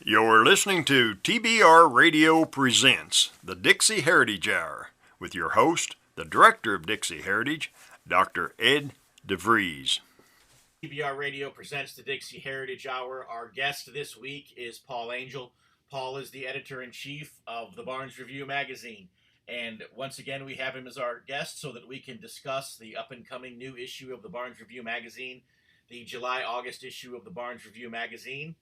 You're listening to TBR Radio Presents the Dixie Heritage Hour with your host, the Director of Dixie Heritage, Dr. Ed DeVries. TBR Radio presents the Dixie Heritage Hour. Our guest this week is Paul Angel. Paul is the editor-in-chief of the Barnes Review Magazine. And once again, we have him as our guest so that we can discuss the up-and-coming new issue of the Barnes Review Magazine, the July-August issue of the Barnes Review Magazine.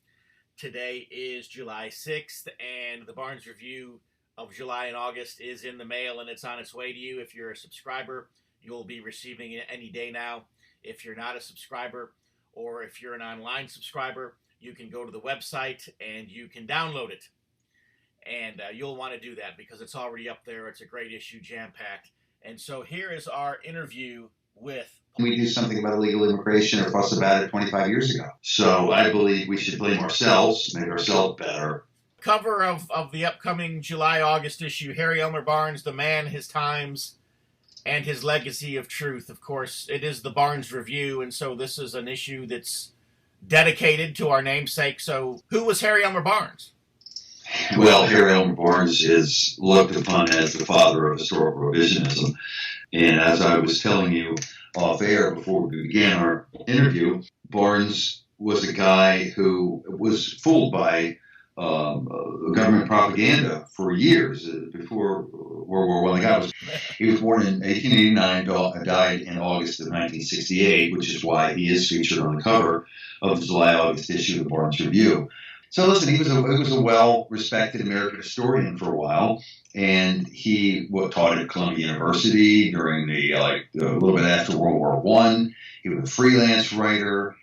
Today is July 6th, and the Barnes Review of July and August is in the mail, and it's on its way to you. If you're a subscriber, you'll be receiving it any day now. If you're not a subscriber, or if you're an online subscriber, you can go to the website and you can download it. And you'll want to do that because it's already up there. It's a great issue, jam-packed. And so here is our interview with... We do something about illegal immigration or fuss about it 25 years ago. So I believe we should blame ourselves, make ourselves better. Cover of the upcoming July-August issue, Harry Elmer Barnes, the man, his times, and his legacy of truth. Of course, it is the Barnes Review, and so this is an issue that's dedicated to our namesake. So who was Harry Elmer Barnes? Well, Harry Elmer Barnes is looked upon as the father of historical revisionism. And as I was telling you off air before we began our interview, Barnes was a guy who was fooled by government propaganda for years before World War I. He was born in 1889, died in August of 1968, which is why he is featured on the cover of the July-August issue of the Barnes Review. So listen, he was a well-respected American historian for a while, and he taught at Columbia University during a little bit after World War I. He was a freelance writer.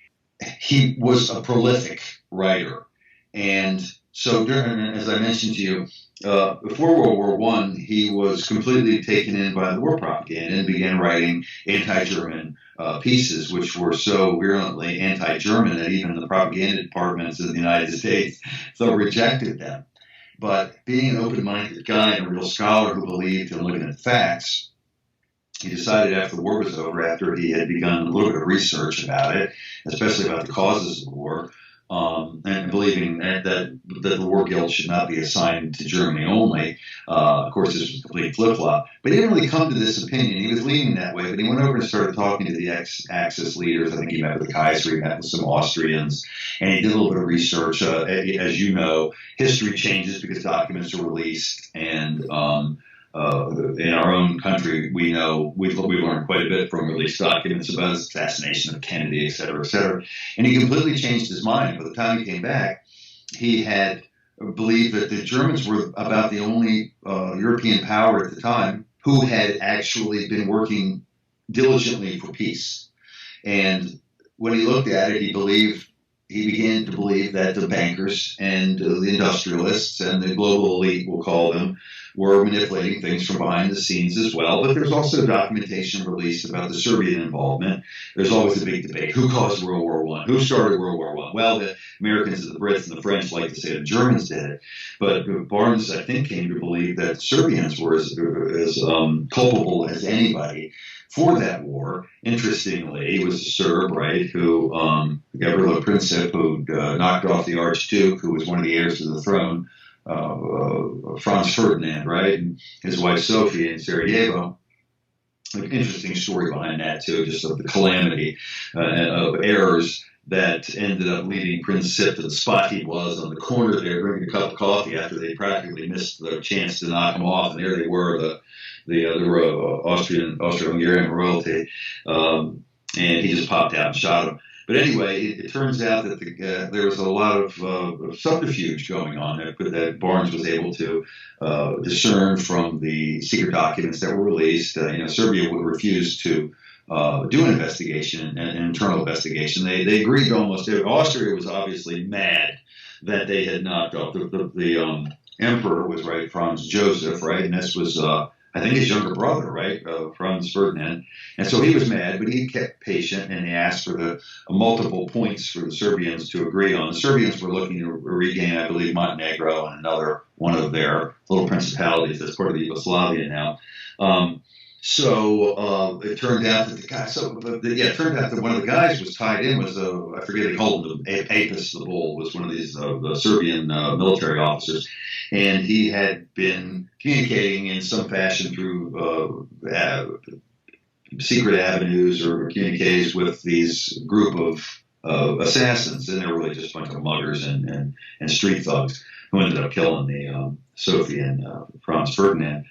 He was a prolific writer, and so as I mentioned to you, before World War I, he was completely taken in by the war propaganda and began writing anti-German pieces, which were so virulently anti-German that even the propaganda departments of the United States so rejected them. But being an open-minded guy and a real scholar who believed in looking at facts, he decided after the war was over, after he had begun a little bit of research about it, especially about the causes of the war, and believing that the war guilt should not be assigned to Germany only. Of course, this was a complete flip-flop. But he didn't really come to this opinion. He was leaning that way, but he went over and started talking to the Axis leaders. I think he met with the Kaiser, he met with some Austrians, and he did a little bit of research. As you know, history changes because documents are released, and in our own country, we know we learned quite a bit from released documents about his assassination of Kennedy, et cetera, et cetera. And he completely changed his mind. By the time he came back, he had believed that the Germans were about the only European power at the time who had actually been working diligently for peace. And when he looked at it, he began to believe that the bankers and the industrialists and the global elite, we'll call them, were manipulating things from behind the scenes as well. But there's also documentation released about the Serbian involvement. There's always a big debate. Who caused World War I? Who started World War I? Well, the Americans and the Brits and the French like to say the Germans did it. But Barnes, I think, came to believe that Serbians were as culpable as anybody for that war. Interestingly, he was a Serb, right, who, Gavrilo Princip, who knocked off the Archduke, who was one of the heirs to the throne, Franz Ferdinand, right, and his wife Sophie in Sarajevo. An interesting story behind that, too, just of the calamity of errors that ended up leading Princip to the spot he was on the corner there drinking a cup of coffee after they practically missed the chance to knock him off, and there they were, the Austro-Hungarian royalty, and he just popped out and shot him. But anyway, it turns out that there was a lot of subterfuge going on that Barnes was able to discern from the secret documents that were released. Serbia would refuse to do an investigation, an internal investigation. They agreed almost to it. Austria was obviously mad that they had knocked off the emperor was, right, Franz Joseph, right, and this was I think his younger brother, right, Franz Ferdinand. And so he was mad, but he kept patient, and he asked for the multiple points for the Serbians to agree on. The Serbians were looking to regain, I believe, Montenegro and another one of their little principalities that's part of Yugoslavia now. So it turned out that the guy. It turned out that one of the guys was tied in was I forget they called him Apis the Bull, was one of these the Serbian military officers, and he had been communicating in some fashion through secret avenues or communiques with these group of assassins, and they were really just a bunch of muggers and street thugs who ended up killing the Sophie and Franz Ferdinand.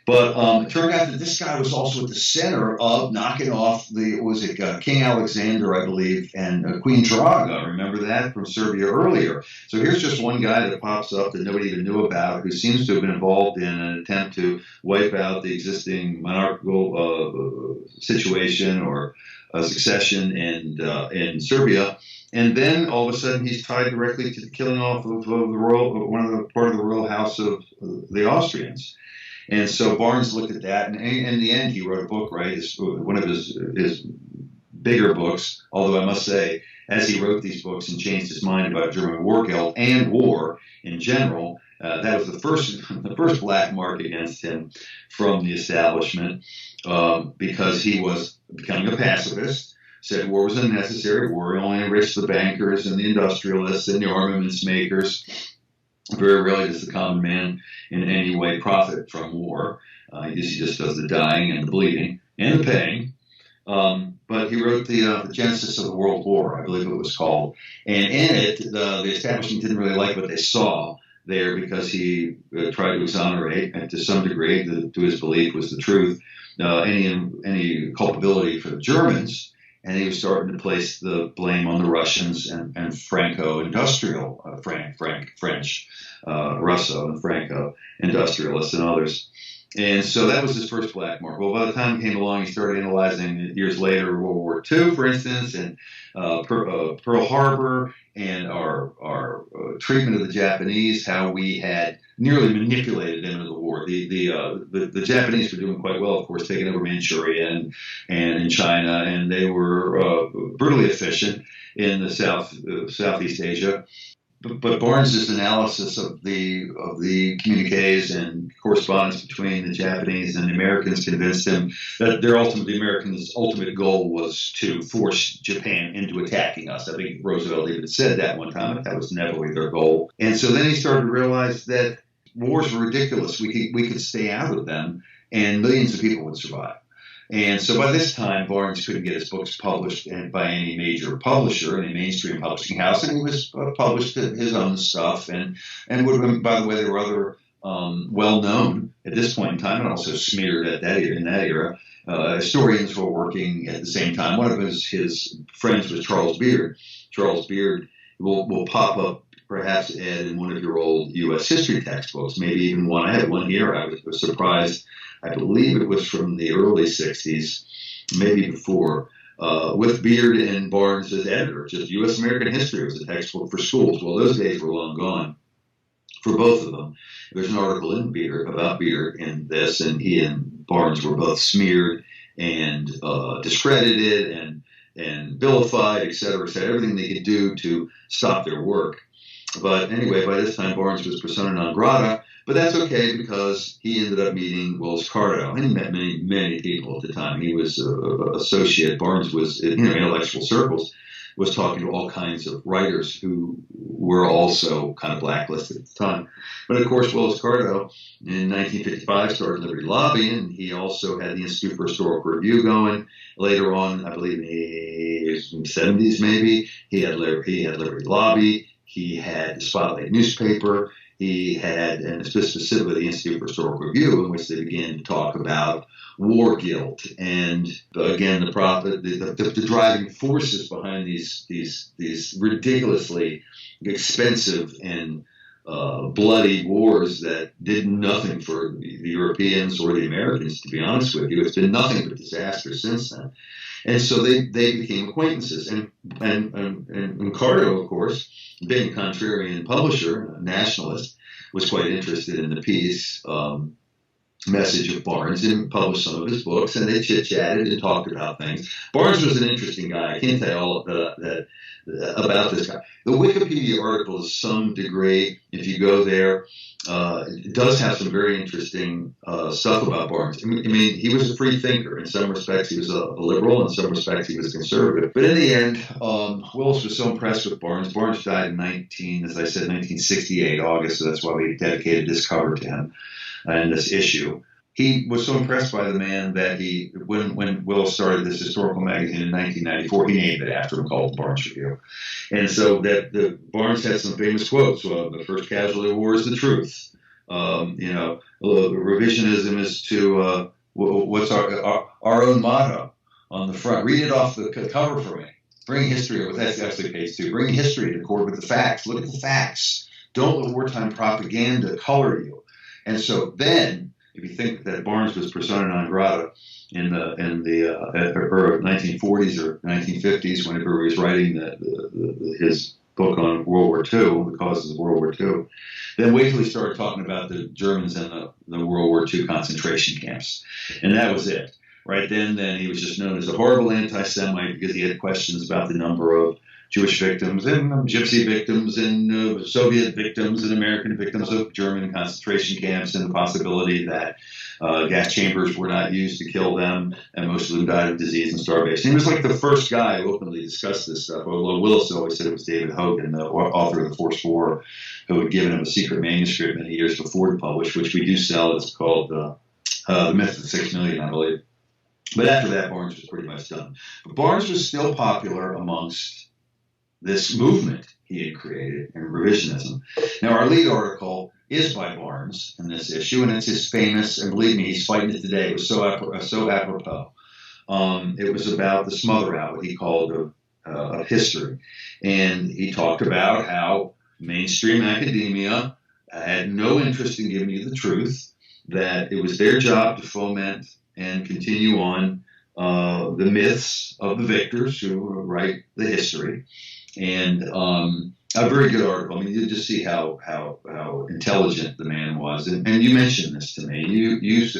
But it turned out that this guy was also at the center of knocking off King Alexander, I believe, and Queen Draga. Remember that from Serbia earlier. So here's just one guy that pops up that nobody even knew about, who seems to have been involved in an attempt to wipe out the existing monarchical situation or secession in Serbia. And then all of a sudden he's tied directly to the killing off of part of the royal house of the Austrians. And so Barnes looked at that, and in the end, he wrote a book, right? One of his bigger books, although I must say, as he wrote these books and changed his mind about German war guilt and war in general, that was the first black mark against him from the establishment, because he was becoming a pacifist, said war was unnecessary, war only enriched the bankers and the industrialists and the armaments makers. Very rarely does the common man in any way profit from war. He just does the dying and the bleeding and the paying. But he wrote the Genesis of the World War, I believe it was called. And in it, the establishment didn't really like what they saw there, because he tried to exonerate, and to some degree, to his belief was the truth, any culpability for the Germans. And he was starting to place the blame on the Russians and Franco-industrial, French, Russo and Franco industrialists and others. And so that was his first black mark. Well, by the time he came along, he started analyzing years later World War II, for instance, and Pearl Harbor, and our treatment of the Japanese, how we had nearly manipulated them into the war. The Japanese were doing quite well, of course, taking over Manchuria and in China, and they were brutally efficient in the Southeast Asia. But Barnes's analysis of the communiques and correspondence between the Japanese and the Americans convinced him that the Americans' ultimate goal was to force Japan into attacking us. I think Roosevelt even said that one time, that was never their goal. And so then he started to realize that wars were ridiculous. We could stay out of them, and millions of people would survive. And so by this time, Barnes couldn't get his books published by any major publisher, any mainstream publishing house, and he was published his own stuff. And would have been, by the way, there were other well-known at this point in time, and also smeared in that era. Historians were working at the same time. One of his friends was Charles Beard. Charles Beard will pop up, perhaps, Ed, in one of your old U.S. history textbooks, maybe even one. I had one here. I was surprised. I believe it was from the early 60s, maybe before, with Beard and Barnes as editor. Just U.S. American history was a textbook for schools. Well, those days were long gone for both of them. There's an article about Beard in this, and he and Barnes were both smeared and discredited and vilified, et cetera, everything they could do to stop their work. But anyway, by this time, Barnes was persona non grata. But that's okay, because he ended up meeting Willis Carto, and he met many, many people at the time. He was an associate. Barnes was, in intellectual circles, was talking to all kinds of writers who were also kind of blacklisted at the time. But of course, Willis Carto in 1955 started Liberty Lobby, and he also had the Institute for Historical Review going. Later on, I believe in the 70s maybe, he had Liberty Lobby. He had the Spotlight newspaper. He had, and specifically the Institute for Historical Review, in which they began to talk about war guilt and, again, the driving forces behind these ridiculously expensive and bloody wars that did nothing for the Europeans or the Americans, to be honest with you. It's been nothing but disaster since then. And so they became acquaintances. And Carto, of course, being a contrarian publisher, a nationalist, was quite interested in the piece. message of Barnes and published some of his books, and they chit-chatted and talked about things. Barnes was an interesting guy. I can't tell you all about this guy. The Wikipedia article, to some degree, if you go there, it does have some very interesting stuff about Barnes. I mean, he was a free thinker. In some respects, he was a liberal. In some respects, he was a conservative. But in the end, Willis was so impressed with Barnes. Barnes died in 1968, August, so that's why we dedicated this cover to him and this issue. He was so impressed by the man that when Willis started this historical magazine in 1994, he named it after him, called the Barnes Review. And so the Barnes had some famous quotes. The first casualty of war is the truth. Revisionism is to what's our own motto on the front. Read it off the cover for me. Bring history. That's actually page 2. Bring history to accord with the facts. Look at the facts. Don't let wartime propaganda color you. And so then, if you think that Barnes was persona non grata in the 1940s or 1950s, whenever he was writing his book on World War II, the causes of World War II, then wait till he started talking about the Germans and the World War II concentration camps, and that was it. Right then he was just known as a horrible anti-Semite because he had questions about the number of Jewish victims and Gypsy victims and Soviet victims and American victims of German concentration camps, and the possibility that gas chambers were not used to kill them, and most of them died of disease and starvation. He was like the first guy who openly discussed this stuff, although Willis always said it was David Hogan, the author of The Forced War, who had given him a secret manuscript many years before to publish, which we do sell. It's called The Myth of the 6 Million, I believe. But after that, Barnes was pretty much done. But Barnes was still popular amongst this movement he had created in revisionism. Now, our lead article is by Barnes in this issue, and it's his famous, and believe me, he's fighting it today. It was so apropos. It was about the smother out, what he called of history. And he talked about how mainstream academia had no interest in giving you the truth, that it was their job to foment and continue on the myths of the victors who write the history. And a very good article. I mean, you just see how intelligent the man was. And you mentioned this to me.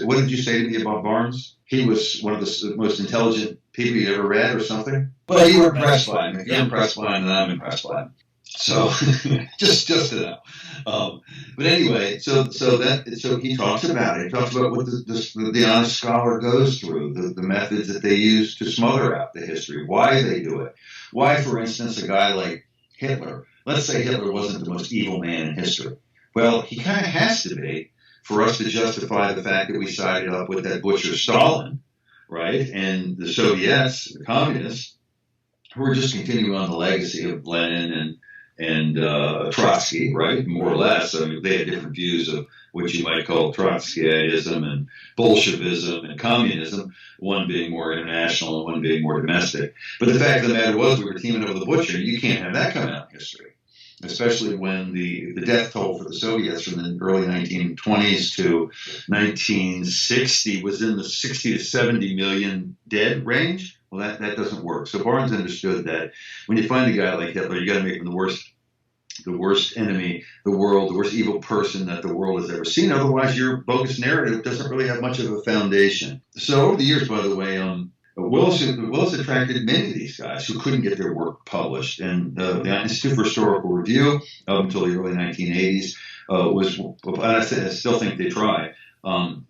What did you say to me about Barnes? He was one of the most intelligent people you ever read, or something. Well, you were impressed by him. If you're impressed by him, then I'm impressed by him. So just to know. But anyway, so he talks about it. He talks about what the honest scholar goes through, the methods that they use to smother out the history, why they do it. Why, for instance, a guy like Hitler, let's say Hitler wasn't the most evil man in history. Well, he kind of has to be for us to justify the fact that we sided up with that butcher Stalin, right? And the Soviets, the communists, who were just continuing on the legacy of Lenin and Trotsky, right? More or less. I mean, they had different views of what you might call Trotskyism and Bolshevism and communism, one being more international and one being more domestic. But the fact of the matter was we were teaming up with the butcher. You can't have that come out in history, especially when the death toll for the Soviets from the early 1920s to 1960 was in the 60 to 70 million dead range. Well, that doesn't work. So Barnes understood that when you find a guy like Hitler, you got to make him the worst enemy, the worst evil person that the world has ever seen. Otherwise, your bogus narrative doesn't really have much of a foundation. So over the years, by the way, Willis attracted many of these guys who couldn't get their work published. And the Institute for Historical Review, up until the early 1980s, I still think they try,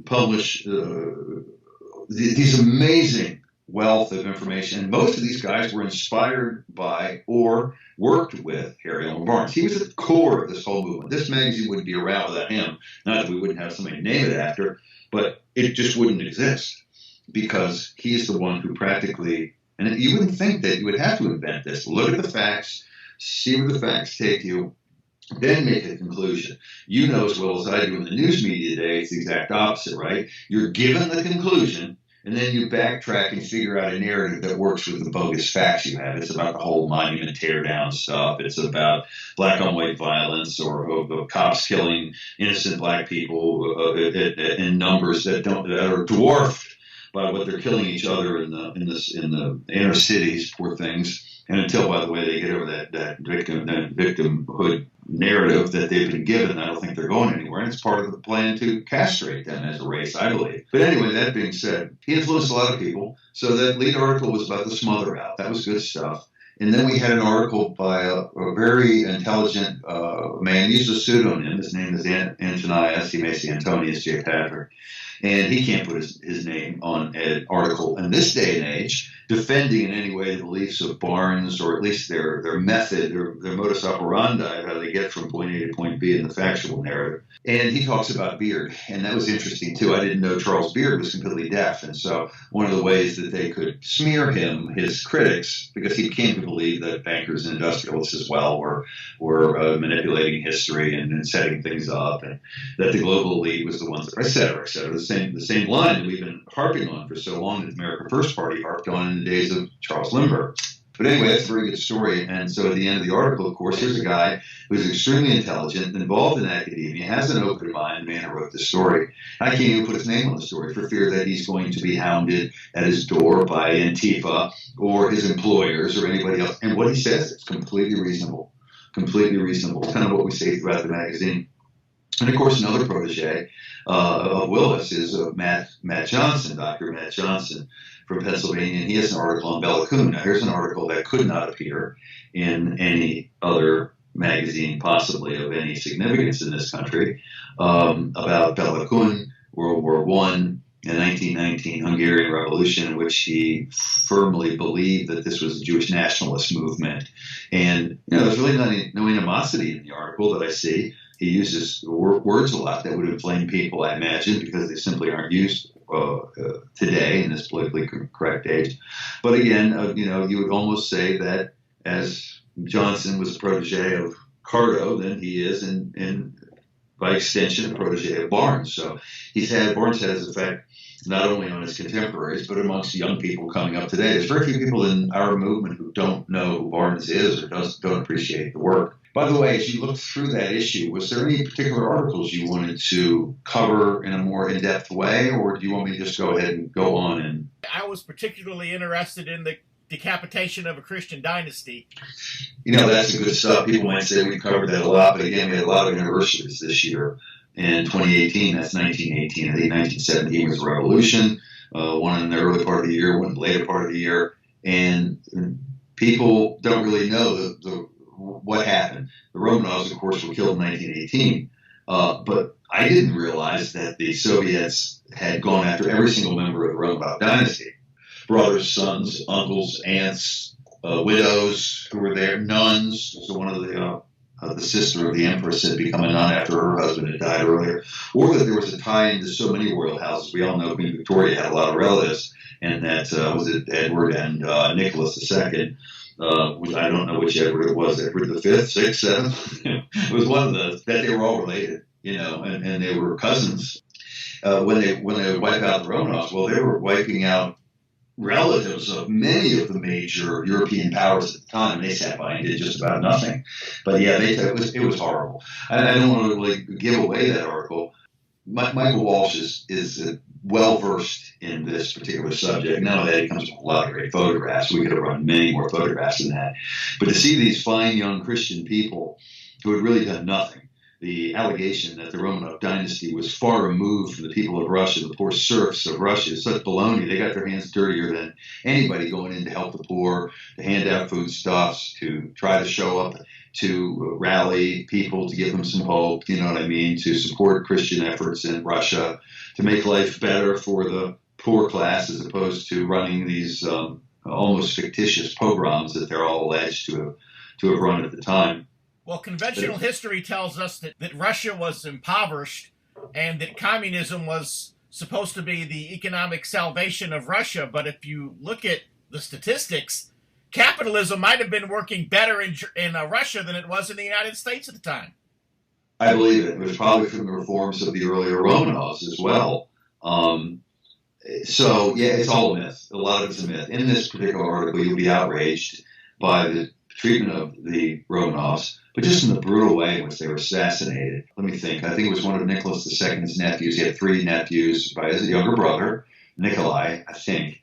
publish these amazing wealth of information. And most of these guys were inspired by or worked with Harry Elmer Barnes. He was at the core of this whole movement. This magazine wouldn't be around without him. Not that we wouldn't have somebody to name it after, but it just wouldn't exist because he's the one who practically, and you wouldn't think that you would have to invent this. Look at the facts, see where the facts take you, then make a conclusion. You know as well as I do in the news media today, it's the exact opposite, right? You're given the conclusion, and then you backtrack and figure out a narrative that works with the bogus facts you have. It's about the whole monument teardown stuff. It's about black on white violence or cops killing innocent black people in numbers that are dwarfed by what they're killing each other in the inner cities, poor things. And until, by the way, they get over that victimhood narrative that they've been given, I don't think they're going anywhere. And it's part of the plan to castrate them as a race, I believe. But anyway, that being said, he influenced a lot of people. So that lead article was about the smother out. That was good stuff. And then we had an article by a very intelligent man. He used a pseudonym. His name is Antonius. He may say Antonius J. Patrick. And he can't put his name on an article in this day and age defending in any way the beliefs of Barnes, or at least their method, or their modus operandi, how they get from point A to point B in the factual narrative. And he talks about Beard, and that was interesting too. I didn't know Charles Beard was completely deaf, and so one of the ways that they could smear him, his critics, because he came to believe that bankers and industrialists as well were manipulating history and setting things up, and that the global elite was the ones, et cetera, et cetera. The same line that we've been harping on for so long that the America First Party harped on in the days of Charles Lindbergh. But anyway, that's a very good story. And so at the end of the article, of course, here's a guy who's extremely intelligent, involved in academia, has an open mind, the man who wrote this story. I can't even put his name on the story for fear that he's going to be hounded at his door by Antifa or his employers or anybody else. And what he says is completely reasonable. Completely reasonable. It's kind of what we say throughout the magazine. And of course, another protege of Willis is Matt Johnson, Dr. Matt Johnson from Pennsylvania, and he has an article on Bela Kun. Now, here's an article that could not appear in any other magazine, possibly of any significance in this country, about Bela Kun, World War I, the 1919 Hungarian Revolution, in which he firmly believed that this was a Jewish nationalist movement. And there's really no animosity in the article that I see. He uses words a lot that would inflame people, I imagine, because they simply aren't used today in this politically correct age. But again, you would almost say that as Johnson was a protege of Cardo, then he is, and by extension, a protege of Barnes. So Barnes has effect not only on his contemporaries, but amongst young people coming up today. There's very few people in our movement who don't know who Barnes is or don't appreciate the work. By the way, as you looked through that issue, was there any particular articles you wanted to cover in a more in-depth way, or do you want me to just go ahead and go on? And I was particularly interested in the decapitation of a Christian dynasty. That's the good stuff. People might say we covered that a lot, but again, we had a lot of anniversaries this year. In 2018, that's 1918. I think 1917 was a revolution, one in the early part of the year, one in the later part of the year, and people don't really know what happened. The Romanovs, of course, were killed in 1918, but I didn't realize that the Soviets had gone after every single member of the Romanov dynasty. Brothers, sons, uncles, aunts, widows who were there, nuns. So one of the sister of the empress had become a nun after her husband had died earlier, or that there was a tie into so many royal houses. We all know Queen Victoria had a lot of relatives, and that was it Edward and Nicholas II. I don't know which Edward it was, Edward the Fifth, Sixth, Seventh. It was one of those that they were all related, and they were cousins. When they would wipe out the Romanovs, well, they were wiping out relatives of many of the major European powers at the time. They sat by and did just about nothing. But yeah, it was horrible. I don't want to really give away that article. Michael Walsh is well versed in this particular subject. Not only that, he comes with a lot of great photographs. We could have run many more photographs than that. But to see these fine young Christian people who had really done nothing, the allegation that the Romanov dynasty was far removed from the people of Russia, the poor serfs of Russia, is such baloney. They got their hands dirtier than anybody going in to help the poor, to hand out foodstuffs, to try to show up, to rally people, to give them some hope, to support Christian efforts in Russia, to make life better for the poor class as opposed to running these almost fictitious pogroms that they're all alleged to have run at the time. Well, conventional history tells us that Russia was impoverished and that communism was supposed to be the economic salvation of Russia. But if you look at the statistics, capitalism might have been working better in Russia than it was in the United States at the time. I believe it. It was probably from the reforms of the earlier Romanovs as well. So, yeah, it's all a myth. A lot of it's a myth. In this particular article, you'll be outraged by the treatment of the Romanovs, but just in the brutal way in which they were assassinated. Let me think. I think it was one of Nicholas II's nephews. He had 3 nephews by his younger brother, Nikolai, I think.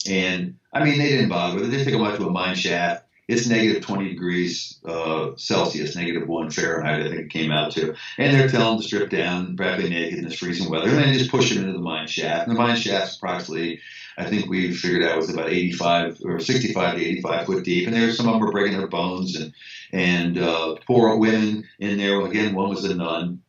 And, they didn't bother with it. They took him out to a mine shaft, It's negative 20 degrees Celsius, -1 Fahrenheit, I think it came out to. And they're telling them to strip down, practically naked in this freezing weather. And then just push them into the mine shaft. And the mine shaft's approximately, I think we figured out, was about 65 or 65 to 85 foot deep. And some of them were breaking their bones. And poor women in there. Again, one was a nun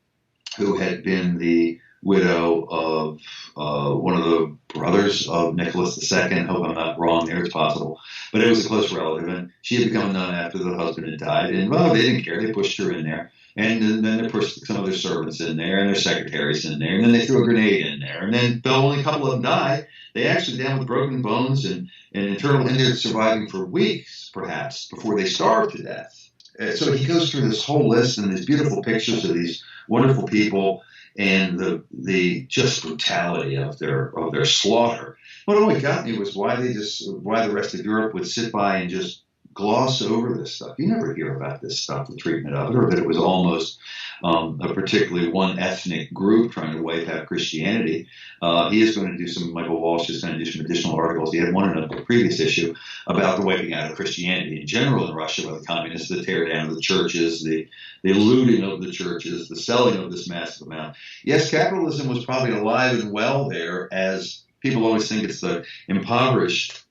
who had been the widow of one of the brothers of Nicholas II. Hope I'm not wrong there, it's possible. But it was a close relative, and she had become a nun after the husband had died. And, well, they didn't care. They pushed her in there. And then they pushed some of their servants in there and their secretaries in there. And then they threw a grenade in there. And then, though only a couple of them died, they actually, down with broken bones and internal, and they're surviving for weeks, perhaps, before they starved to death. So he goes through this whole list and these beautiful pictures of these wonderful people and the just brutality of their slaughter. What always got me was why the rest of Europe would sit by and just gloss over this stuff. You never hear about this stuff, the treatment of it, or that it was almost a particularly one ethnic group trying to wipe out Christianity. He is going to do some, Michael Walsh is going to do some additional articles. He had one in a previous issue about the wiping out of Christianity in general in Russia by the communists, the tear down of the churches, the looting of the churches, the selling of this massive amount. Yes, capitalism was probably alive and well there, as people always think it's the impoverished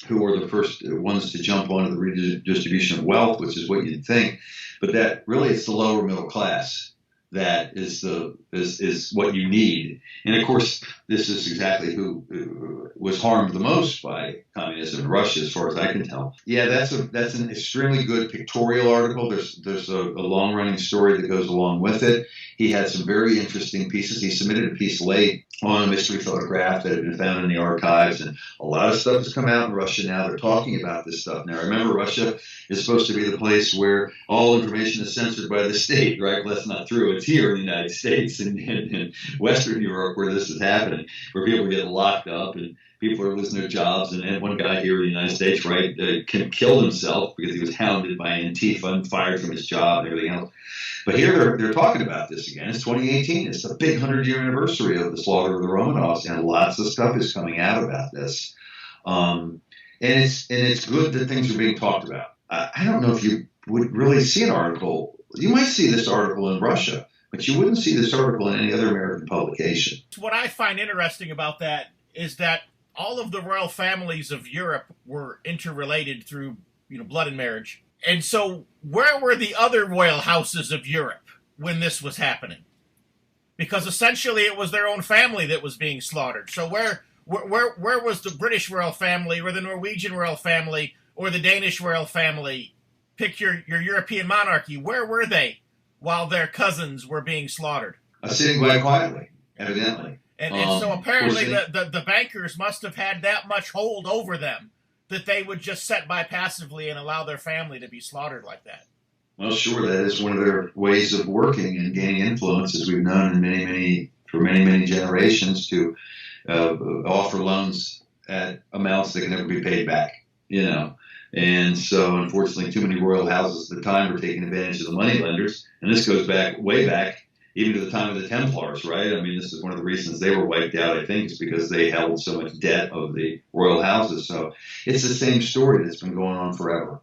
who were the first ones to jump onto the redistribution of wealth, which is what you'd think. But that really it's the lower middle class that is what you need. And of course, this is exactly who was harmed the most by communism in Russia, as far as I can tell. Yeah, that's an extremely good pictorial article. There's a long running story that goes along with it. He had some very interesting pieces. He submitted a piece late on a mystery photograph that had been found in the archives, and a lot of stuff has come out in Russia now. They're talking about this stuff now. Remember, Russia is supposed to be the place where all information is censored by the state, right? Well, that's not true. It's here in the United States and in Western Europe where this is happening, where people get locked up and people are losing their jobs. And one guy here in the United States, right, killed himself because he was hounded by Antifa and fired from his job and everything else. But here they're talking about this again. It's 2018. It's the big 100-year anniversary of the slaughter of the Romanovs, and lots of stuff is coming out about this. And it's good that things are being talked about. I don't know if you would really see an article. You might see this article in Russia, but you wouldn't see this article in any other American publication. What I find interesting about that is that all of the royal families of Europe were interrelated through, blood and marriage. And so where were the other royal houses of Europe when this was happening? Because essentially it was their own family that was being slaughtered. So where was the British royal family or the Norwegian royal family or the Danish royal family? Pick your European monarchy. Where were they while their cousins were being slaughtered? Sitting by quietly, evidently. And so apparently the bankers must have had that much hold over them that they would just sit by passively and allow their family to be slaughtered like that. Well, sure, that is one of their ways of working and gaining influence, as we've known for many generations, to offer loans at amounts that can never be paid back, And so, unfortunately, too many royal houses at the time were taking advantage of the moneylenders, and this goes way back, even to the time of the Templars, right? I mean, this is one of the reasons they were wiped out, I think, is because they held so much debt of the royal houses. So it's the same story that's been going on forever.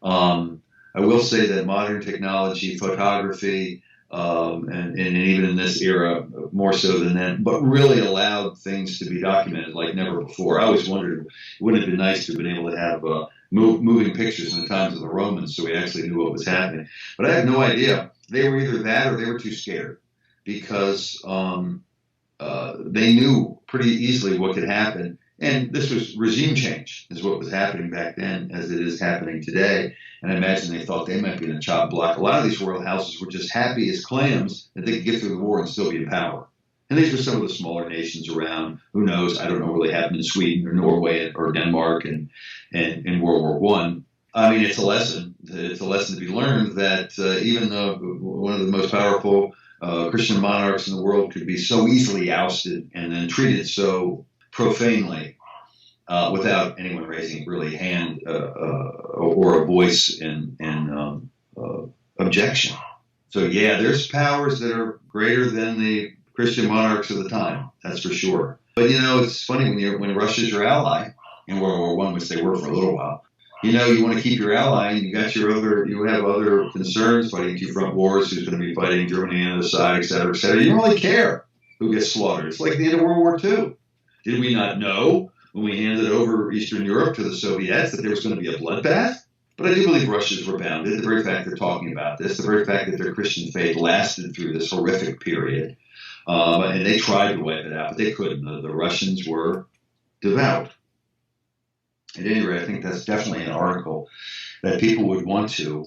I will say that modern technology, photography, and even in this era, more so than then, but really allowed things to be documented like never before. I always wondered, wouldn't it have been nice to have been able to have moving pictures in the times of the Romans so we actually knew what was happening? But I have no idea. They were either that or they were too scared, because they knew pretty easily what could happen. And this was regime change, is what was happening back then, as it is happening today. And I imagine they thought they might be in a chop block. A lot of these royal houses were just happy as clams that they could get through the war and still be in power. And these were some of the smaller nations around. Who knows? I don't know what really happened in Sweden or Norway or Denmark and in World War I. I mean, it's a lesson. It's a lesson to be learned that even though one of the most powerful Christian monarchs in the world could be so easily ousted and then treated so profanely without anyone raising really a hand or a voice in objection. So, yeah, there's powers that are greater than the Christian monarchs of the time. That's for sure. But, it's funny when Russia's your ally in World War I, which they were for a little while. You want to keep your ally, and you have other concerns, fighting two front wars, who's going to be fighting Germany on the other side, et cetera, et cetera. You don't really care who gets slaughtered. It's like the end of World War II. Did we not know when we handed over Eastern Europe to the Soviets that there was going to be a bloodbath? But I do believe Russians were bounded. The very fact they're talking about this, the very fact that their Christian faith lasted through this horrific period, and they tried to wipe it out, but they couldn't. The Russians were devout. At any rate, I think that's definitely an article that people would want to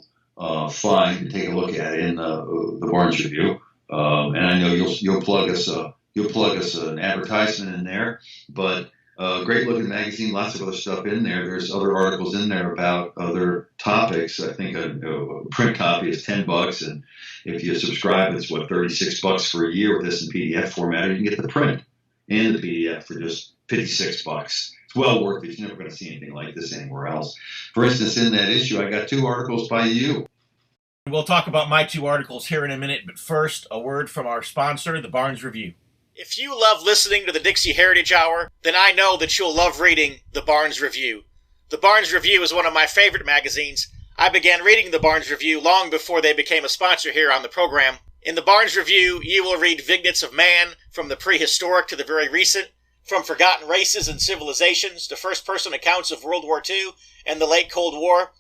find and take a look at in the Barnes Review. And I know you'll plug us an advertisement in there, but great looking magazine, lots of other stuff in there. There's other articles in there about other topics. I think a print copy is $10, and if you subscribe, it's $36 for a year with this in PDF format. Or you can get the print and the PDF for just $56. It's well worth it. You're never going to see anything like this anywhere else. For instance, in that issue, I got 2 articles by you. We'll talk about my 2 articles here in a minute, but first, a word from our sponsor, the Barnes Review. If you love listening to the Dixie Heritage Hour, then I know that you'll love reading the Barnes Review. The Barnes Review is one of my favorite magazines. I began reading the Barnes Review long before they became a sponsor here on the program. In the Barnes Review, you will read vignettes of man, from the prehistoric to the very recent, from forgotten races and civilizations to first-person accounts of World War II and the late Cold War.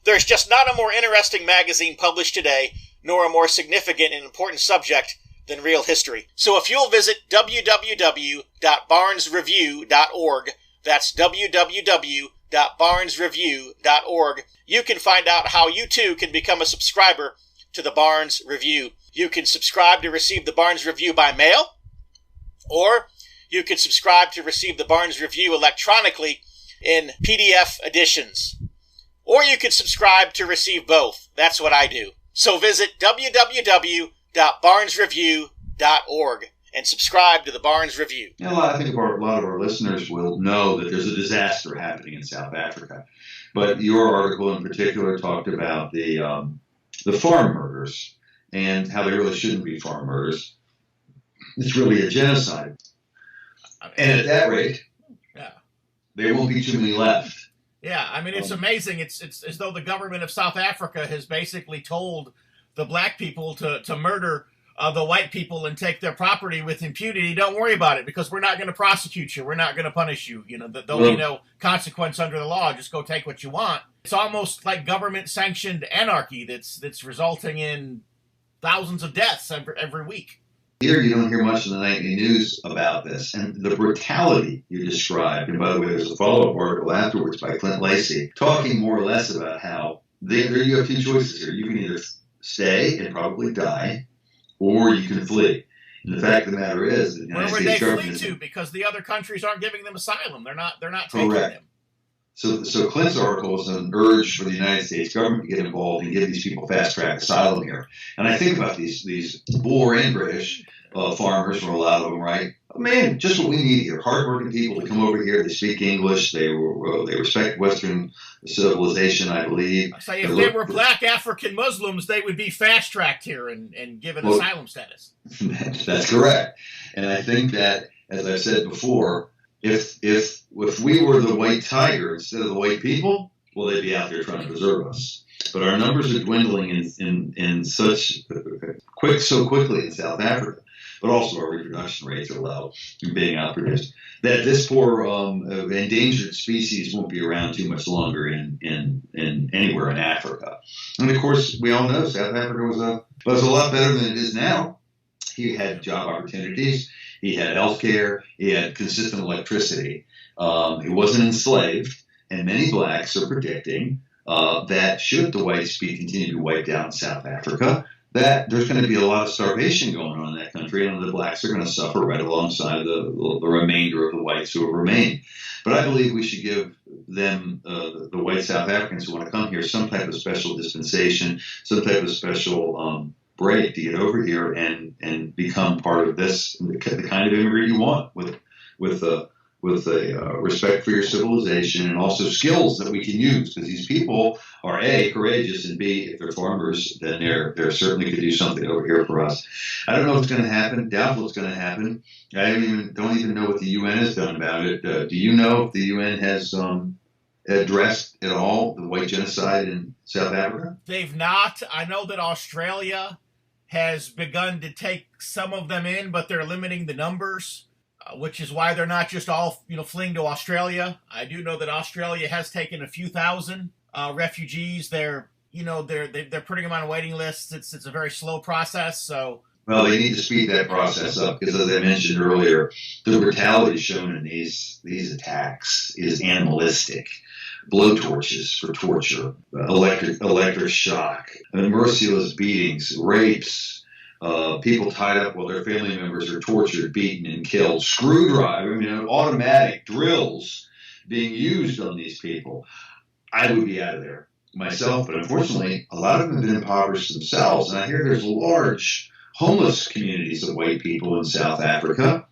There's just not a more interesting magazine published today, nor a more significant and important subject than real history. So if you'll visit www.barnesreview.org, that's www.barnesreview.org, you can find out how you too can become a subscriber to the Barnes Review. You can subscribe to receive the Barnes Review by mail, or you can subscribe to receive the Barnes Review electronically in PDF editions. Or you can subscribe to receive both. That's what I do. So visit www.barnesreview.org and subscribe to the Barnes Review. I think a lot of our listeners will know that there's a disaster happening in South Africa. But your article in particular talked about the farm murders and how they really shouldn't be farm murders. It's really a genocide. And at that rate, there won't be too many left. Yeah, I mean, it's amazing. It's as though the government of South Africa has basically told the black people to murder the white people and take their property with impunity. Don't worry about it, because we're not going to prosecute you. We're not going to punish you. There'll be no consequence under the law. Just go take what you want. It's almost like government-sanctioned anarchy that's resulting in thousands of deaths every week. Here, you don't hear much in the nightly news about this. And the brutality you described, and by the way, there's a follow-up article afterwards by Clint Lacey, talking more or less about how there you have 2 choices here. You can either stay and probably die, or you can flee. And the fact of the matter is, the United States government... Where would they flee to? Because the other countries aren't giving them asylum. They're not taking them. So Clint's article is an urge for the United States government to get involved and give these people fast-track asylum here. And I think about these Boer and British farmers, for a lot of them, right? Man, just what we need here. Hardworking people to come over here. They speak English. They respect Western civilization, I believe. So if they were black African Muslims, they would be fast-tracked here and given asylum status. That's correct. And I think that, as I've said before, if we were the white tiger instead of the white people, well, they'd be out there trying to preserve us. But our numbers are dwindling in such so quickly in South Africa. But also our reproduction rates are low and being outproduced, that this poor endangered species won't be around too much longer in anywhere in Africa. And of course, we all know South Africa was a lot better than it is now. He had job opportunities, he had health care, he had consistent electricity. He wasn't enslaved, and many blacks are predicting that should the whites continue to wipe down South Africa, that there's going to be a lot of starvation going on in that country, and the blacks are going to suffer right alongside the remainder of the whites who have remained. But I believe we should give them, the white South Africans who want to come here, some type of special dispensation, some type of special break to get over here and become part of this, the kind of immigrant you want, with a respect for your civilization and also skills that we can use, because these people are A, courageous, and B, if they're farmers, then they're certainly could do something over here for us. I don't know what's going to happen. Doubtful it's going to happen. I don't even know what the UN has done about it. Do you know if the UN has addressed at all the white genocide in South Africa? They've not. I know that Australia has begun to take some of them in, but they're limiting the numbers, which is why they're not just all fleeing to Australia. I do know that Australia has taken a few thousand refugees. They're putting them on waiting lists. It's a very slow process. So. Well, they need to speed that process up because, as I mentioned earlier, the brutality shown in these attacks is animalistic. Blowtorches for torture, electric shock, merciless beatings, rapes, people tied up while their family members are tortured, beaten, and killed, automatic drills being used on these people. I would be out of there myself, but unfortunately, a lot of them have been impoverished themselves, and I hear there's large homeless communities of white people in South Africa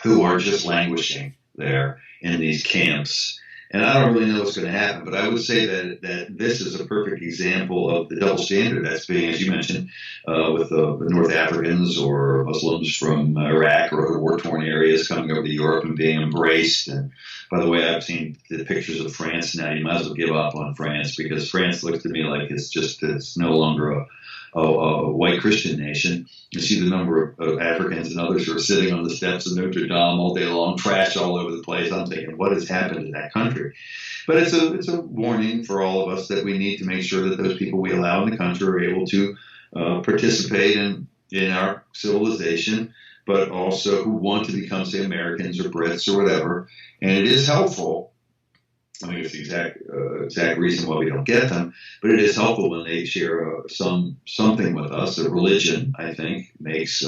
who are just languishing there in these camps. And I don't really know what's going to happen, but I would say that this is a perfect example of the double standard that's being, as you mentioned, with the North Africans or Muslims from Iraq or other war-torn areas coming over to Europe and being embraced. And by the way, I've seen the pictures of France now. You might as well give up on France because France looks to me like it's no longer a white Christian nation. You see the number of Africans and others who are sitting on the steps of Notre Dame all day long, trash all over the place. I'm thinking, what has happened to that country? But it's a warning for all of us that we need to make sure that those people we allow in the country are able to participate in our civilization, but also who want to become, say, Americans or Brits or whatever. And it is helpful. I think it's the exact reason why we don't get them, but it is helpful when they share something with us. A religion, I think, makes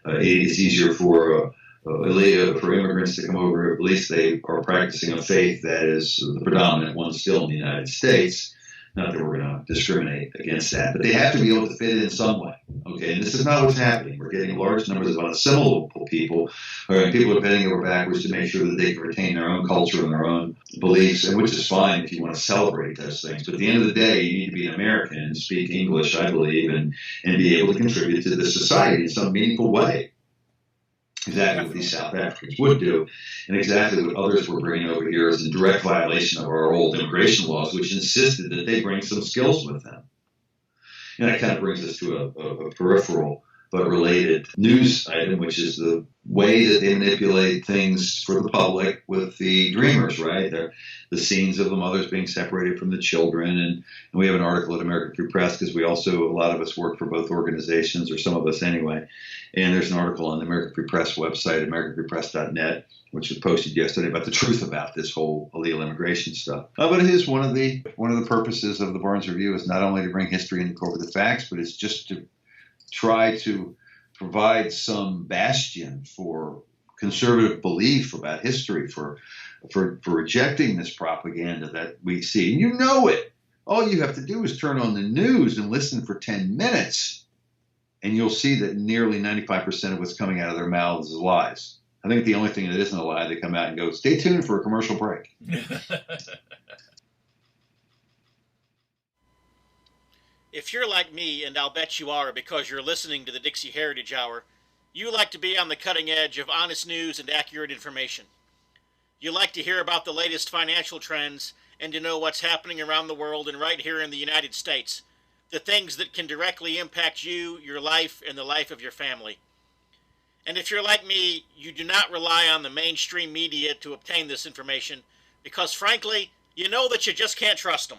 it's easier for immigrants to come over. At least they are practicing a faith that is the predominant one still in the United States. Not that we're going to discriminate against that, but they have to be able to fit in some way. Okay, and this is not what's happening. We're getting large numbers of unassimilable people, or people are bending over backwards to make sure that they can retain their own culture and their own beliefs, and which is fine if you want to celebrate those things. But at the end of the day, you need to be an American and speak English, I believe, and be able to contribute to the society in some meaningful way. Exactly what these South Africans would do, and exactly what others were bringing over here is in direct violation of our old immigration laws, which insisted that they bring some skills with them. And that kind of brings us to a peripheral but related news item, which is the way that they manipulate things for the public with the dreamers, right? The scenes of the mothers being separated from the children. And we have an article at American Free Press because a lot of us work for both organizations, or some of us anyway. And there's an article on the American Free Press website, americanfreepress.net, which was posted yesterday about the truth about this whole illegal immigration stuff. But it is one of the purposes of the Barnes Review is not only to bring history and cover the facts, but it's just to try to provide some bastion for conservative belief about history, for rejecting this propaganda that we see. And you know it. All you have to do is turn on the news and listen for 10 minutes, and you'll see that nearly 95% of what's coming out of their mouths is lies. I think the only thing that isn't a lie, they come out and go, stay tuned for a commercial break. If you're like me, and I'll bet you are because you're listening to the Dixie Heritage Hour, you like to be on the cutting edge of honest news and accurate information. You like to hear about the latest financial trends and to know what's happening around the world and right here in the United States, the things that can directly impact you, your life, and the life of your family. And if you're like me, you do not rely on the mainstream media to obtain this information because, frankly, you know that you just can't trust them.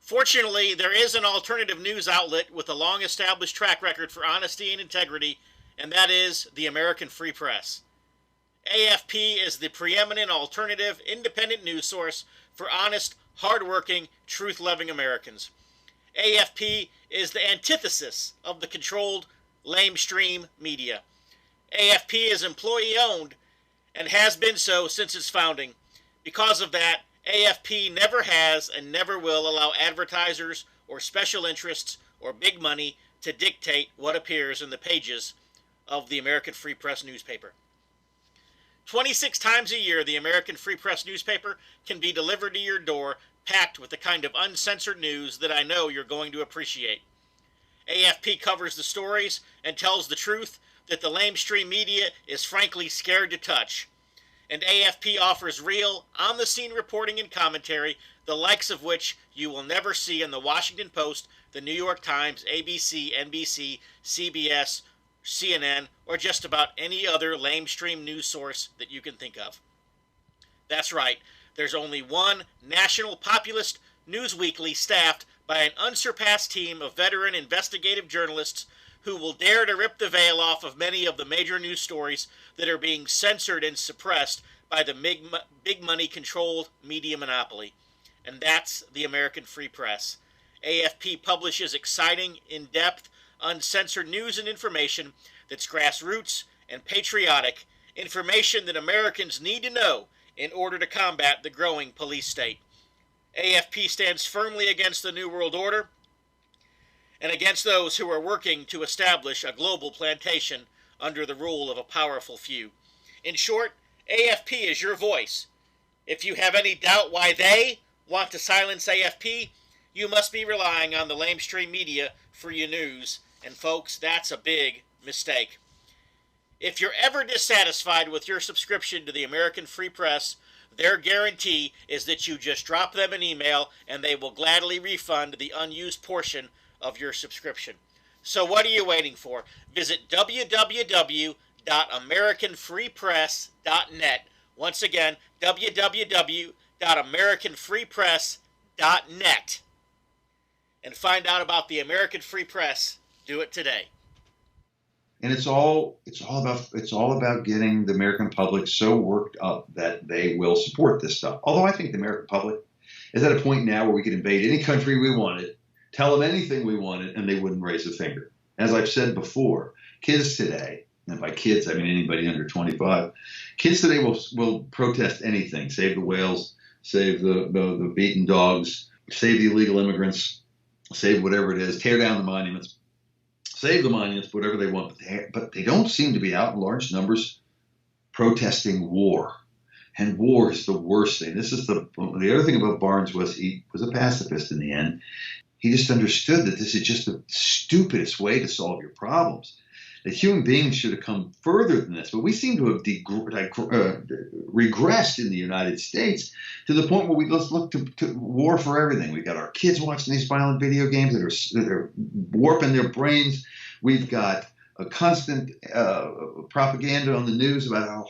Fortunately, there is an alternative news outlet with a long-established track record for honesty and integrity, and that is the American Free Press. AFP is the preeminent alternative, independent news source for honest, hard-working, truth-loving Americans. AFP is the antithesis of the controlled, lamestream media. AFP is employee-owned and has been so since its founding. Because of that, AFP never has and never will allow advertisers or special interests or big money to dictate what appears in the pages of the American Free Press newspaper. 26 times a year, the American Free Press newspaper can be delivered to your door, packed with the kind of uncensored news that I know you're going to appreciate. AFP covers the stories and tells the truth that the lamestream media is frankly scared to touch. and AFP offers real, on-the-scene reporting and commentary, the likes of which you will never see in the Washington Post, the New York Times, ABC, NBC, CBS, CNN, or just about any other lamestream news source that you can think of. That's right, there's only one national populist news weekly staffed by an unsurpassed team of veteran investigative journalists who will dare to rip the veil off of many of the major news stories that are being censored and suppressed by the big money-controlled media monopoly. And that's the American Free Press. AFP publishes exciting, in-depth, uncensored news and information that's grassroots and patriotic, information that Americans need to know in order to combat the growing police state. AFP stands firmly against the New World Order and against those who are working to establish a global plantation under the rule of a powerful few. In short, AFP is your voice. If you have any doubt why they want to silence AFP, you must be relying on the lamestream media for your news, and folks, that's a big mistake. If you're ever dissatisfied with your subscription to the American Free Press, their guarantee is that you just drop them an email and they will gladly refund the unused portion of your subscription. So what are you waiting for? Visit www.americanfreepress.net. Once again, www.americanfreepress.net. And find out about the American Free Press. Do it today. And it's all about getting the American public so worked up that they will support this stuff. Although I think the American public is at a point now where we could invade any country we wanted, tell them anything we wanted, and they wouldn't raise a finger. As I've said before, kids today, and by kids I mean anybody under 25, kids today will protest anything: save the whales, save the beaten dogs, save the illegal immigrants, save whatever it is, tear down the monuments. Save the monuments, whatever they want, but they don't seem to be out in large numbers protesting war. And war is the worst thing. This is the other thing about Barnes was he was a pacifist in the end. He just understood that this is just the stupidest way to solve your problems. That human beings should have come further than this. But we seem to have regressed in the United States to the point where we just look to war for everything. We've got our kids watching these violent video games that are warping their brains. We've got a constant propaganda on the news about what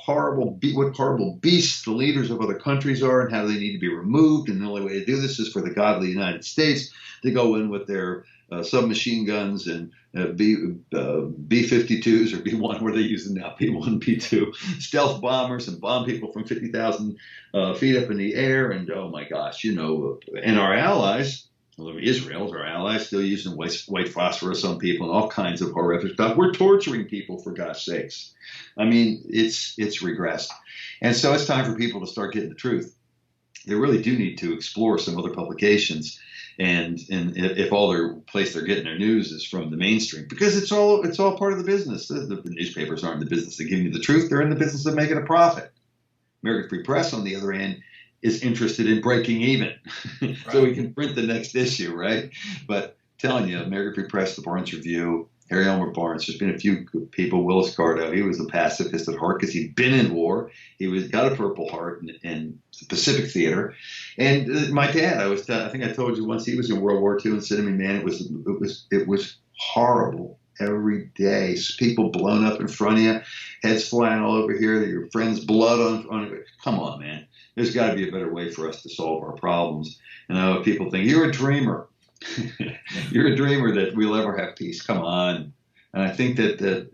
horrible beasts the leaders of other countries are and how they need to be removed. And the only way to do this is for the godly United States to go in with their submachine guns and B-52s or B-1, where they use them now, B-1, B-2, stealth bombers and bomb people from 50,000 feet up in the air. And oh my gosh, and our allies, Israel's our allies, still using white phosphorus on people and all kinds of horrific stuff. We're torturing people, for God's sakes. I mean, it's regressed. And so it's time for people to start getting the truth. They really do need to explore some other publications. And if all their place they're getting their news is from the mainstream, because it's all part of the business. The newspapers aren't in the business of giving you the truth; they're in the business of making a profit. American Free Press, on the other hand, is interested in breaking even, so we can print the next issue, right? But telling you, American Free Press, the Barnes Review, Elmer Barnes. There's been a few people. Willis Carto, he was a pacifist at heart because he'd been in war. He got a Purple Heart in the Pacific Theater. And my dad, I think I told you once, he was in World War II and said to me, man, it was horrible every day. People blown up in front of you, heads flying all over here, your friends' blood on it. Come on, man. There's got to be a better way for us to solve our problems. And I know people think, you're a dreamer. You're a dreamer that we'll ever have peace. Come on. And I think that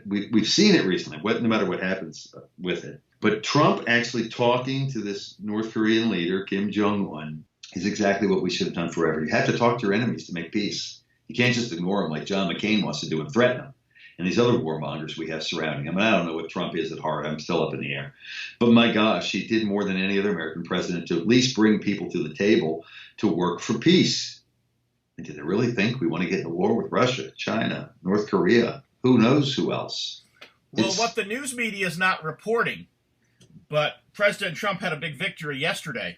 we've seen it recently, no matter what happens with it. But Trump actually talking to this North Korean leader, Kim Jong-un, is exactly what we should have done forever. You have to talk to your enemies to make peace. You can't just ignore them like John McCain wants to do and threaten them. And these other warmongers we have surrounding him. And I don't know what Trump is at heart. I'm still up in the air. But my gosh, he did more than any other American president to at least bring people to the table to work for peace. And do they really think we want to get in a war with Russia, China, North Korea? Who knows who else? Well, what the news media is not reporting, but President Trump had a big victory yesterday.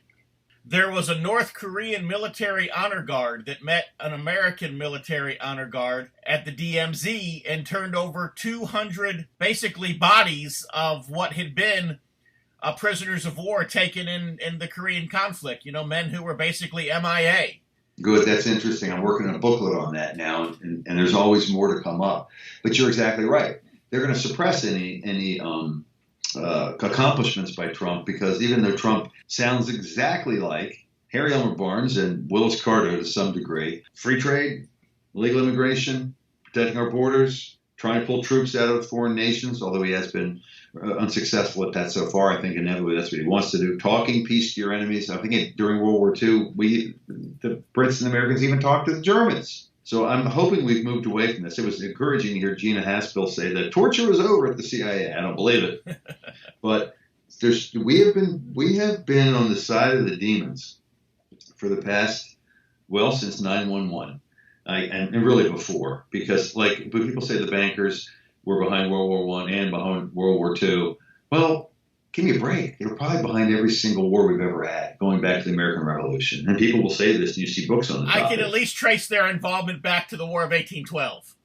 There was a North Korean military honor guard that met an American military honor guard at the DMZ and turned over 200, basically, bodies of what had been prisoners of war taken in the Korean conflict, men who were basically MIA. Good, that's interesting. I'm working on a booklet on that now, and there's always more to come up. But you're exactly right. They're going to suppress any accomplishments by Trump, because even though Trump sounds exactly like Harry Elmer Barnes and Willis Carto to some degree, free trade, legal immigration, protecting our borders, trying to pull troops out of foreign nations, although he has been unsuccessful at that so far. I think inevitably that's what he wants to do. Talking peace to your enemies. I think during World War II, the Brits and the Americans even talked to the Germans. So I'm hoping we've moved away from this. It was encouraging to hear Gina Haspel say that torture was over at the CIA. I don't believe it. But we have been on the side of the demons for the past, since 9/11. And really before, because when people say the bankers were behind World War I and behind World War II, well, give me a break. They were probably behind every single war we've ever had, going back to the American Revolution. And people will say this, and you see books on the topic. I can at least trace their involvement back to the War of 1812.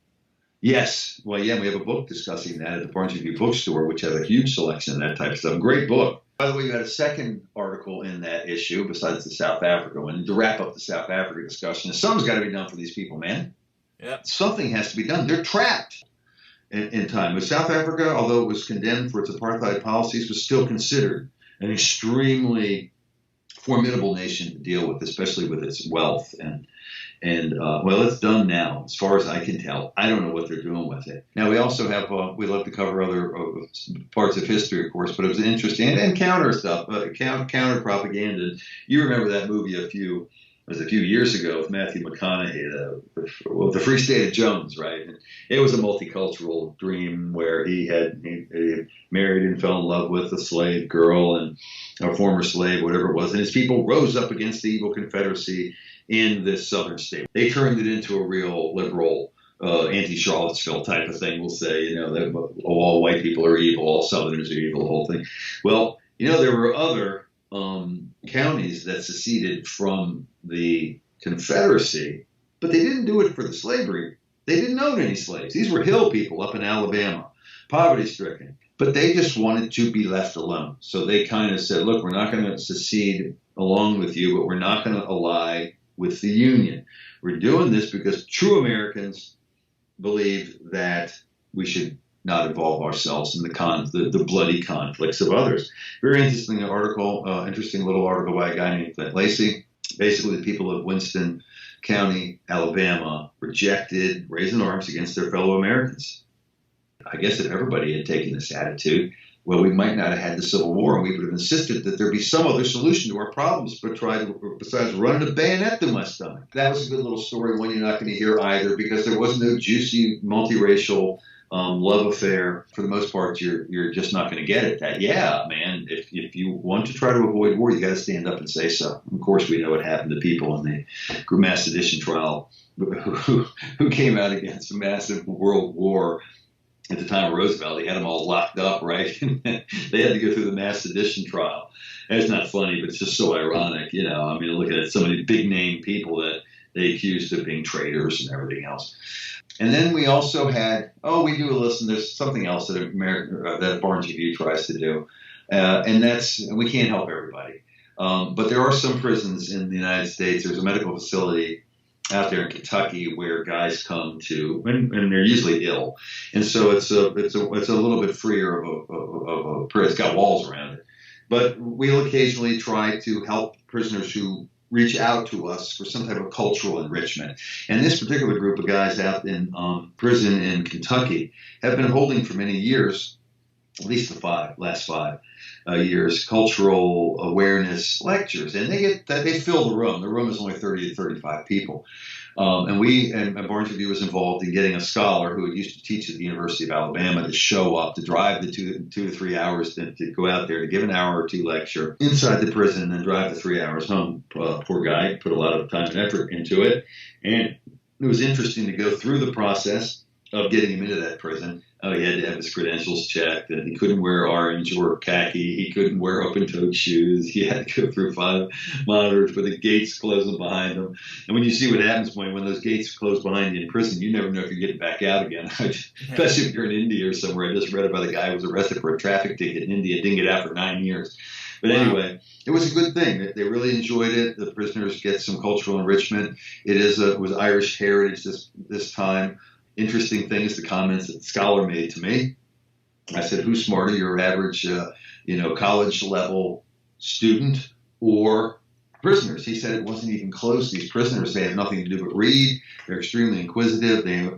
Yes. Well, yeah, we have a book discussing that at the Barnes Review bookstore, which has a huge selection of that type of stuff. Great book. By the way, you had a second article in that issue besides the South Africa one. And to wrap up the South Africa discussion, something's got to be done for these people, man. Yeah. Something has to be done. They're trapped in time. But South Africa, although it was condemned for its apartheid policies, was still considered an extremely formidable nation to deal with, especially with its wealth. And it's done now, as far as I can tell. I don't know what they're doing with it. Now, we also have, we love to cover other parts of history, of course, but it was interesting, and counter stuff, counter propaganda. You remember that movie a few years ago with Matthew McConaughey, the Free State of Jones, right? And it was a multicultural dream where he married and fell in love with a slave girl and a former slave, whatever it was, and his people rose up against the evil Confederacy in this southern state. They turned it into a real liberal, anti-Charlottesville type of thing. We'll say, that all white people are evil, all Southerners are evil, the whole thing. Well, there were other counties that seceded from the Confederacy, but they didn't do it for the slavery. They didn't own any slaves. These were hill people up in Alabama, poverty-stricken, but they just wanted to be left alone. So they kind of said, look, we're not going to secede along with you, but we're not going to ally with the Union. We're doing this because true Americans believe that we should not involve ourselves in the bloody conflicts of others. Very interesting little article by a guy named Flint Lacey. Basically, the people of Winston County, Alabama, raising arms against their fellow Americans. I guess if everybody had taken this attitude, well, we might not have had the Civil War, and we would have insisted that there be some other solution to our problems, besides running a bayonet through my stomach. That was a good little story, one you're not going to hear either, because there was no juicy, multiracial love affair. For the most part, you're just not going to get it. That, yeah, man, if you want to try to avoid war, you got to stand up and say so. Of course, we know what happened to people in the mass sedition trial who came out against a massive world war. At the time of Roosevelt, they had them all locked up, right? They had to go through the mass sedition trial. And it's not funny, but it's just so ironic, I mean, look at so many big-name people that they accused of being traitors and everything else. And then we also had, we do a listen, there's something else that Barnes Review tries to do, and we can't help everybody. But there are some prisons in the United States. There's a medical facility out there in Kentucky where guys come to, and they're usually ill, and so it's a little bit freer of a prison. It's got walls around it, but we'll occasionally try to help prisoners who reach out to us for some type of cultural enrichment. And this particular group of guys out in prison in Kentucky have been holding for many years, at least the last five years, cultural awareness lectures, and they fill the room. The room is only 30 to 35 people, and Barnes Review was involved in getting a scholar who used to teach at the University of Alabama to show up, to drive the 2 to 3 hours to go out there to give an hour or two lecture inside the prison, and then drive the 3 hours home. Poor guy put a lot of time and effort into it, and it was interesting to go through the process of getting him into that prison. Oh, he had to have his credentials checked, and he couldn't wear orange or khaki. He couldn't wear open-toed shoes. He had to go through 5 monitors with the gates closing behind him. And when you see what happens when those gates close behind you in prison, you never know if you're getting back out again, especially if you're in India or somewhere. I just read about a guy who was arrested for a traffic ticket in India, didn't get out for 9 years. But anyway, it was a good thing. They really enjoyed it. The prisoners get some cultural enrichment. It was Irish heritage this time. Interesting thing is the comments that the scholar made to me. I said, who's smarter, your average, college level student or prisoners? He said it wasn't even close. These prisoners, they have nothing to do but read. They're extremely inquisitive. They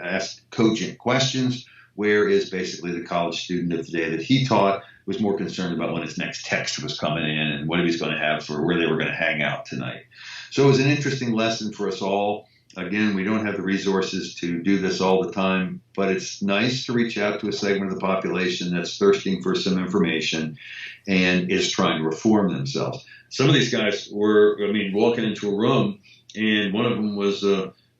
ask cogent questions, whereas basically the college student of the day that he taught was more concerned about when his next text was coming in and what he was going to have for where they were going to hang out tonight. So it was an interesting lesson for us all. Again, we don't have the resources to do this all the time, but it's nice to reach out to a segment of the population that's thirsting for some information and is trying to reform themselves. Some of these guys were, walking into a room, and one of them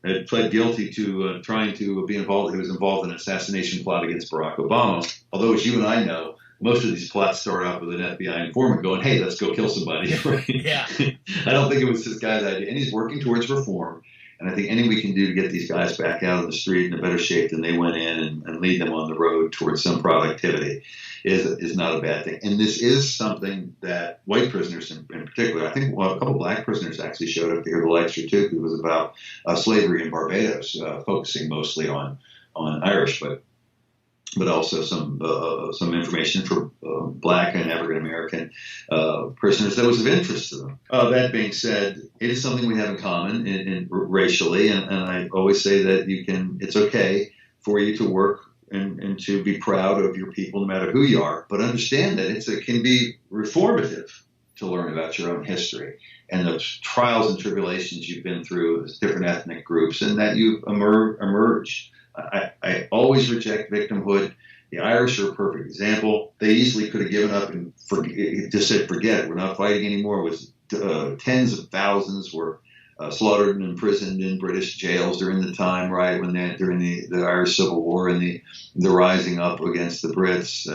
had pled guilty to trying to be involved. He was involved in an assassination plot against Barack Obama. Although, as you and I know, most of these plots start off with an FBI informant going, hey, let's go kill somebody. Right? Yeah. I don't think it was this guy's idea. And he's working towards reform. And I think anything we can do to get these guys back out on the street in a better shape than they went in and lead them on the road towards some productivity is not a bad thing. And this is something that white prisoners in particular, I think a couple of black prisoners actually showed up to hear the lecture too. It was about slavery in Barbados, focusing mostly on Irish, but also some information for black and African American prisoners that was of interest to them. That being said, it is something we have in common in racially, and I always say that it's okay for you to work and to be proud of your people no matter who you are, but understand that it can be reformative to learn about your own history and the trials and tribulations you've been through as different ethnic groups, and that you've emerged. I always reject victimhood. The Irish are a perfect example. They easily could have given up and just said, forget it, we're not fighting anymore. It was tens of thousands were slaughtered and imprisoned in British jails during the time, right, during the Irish Civil War and the rising up against the Brits,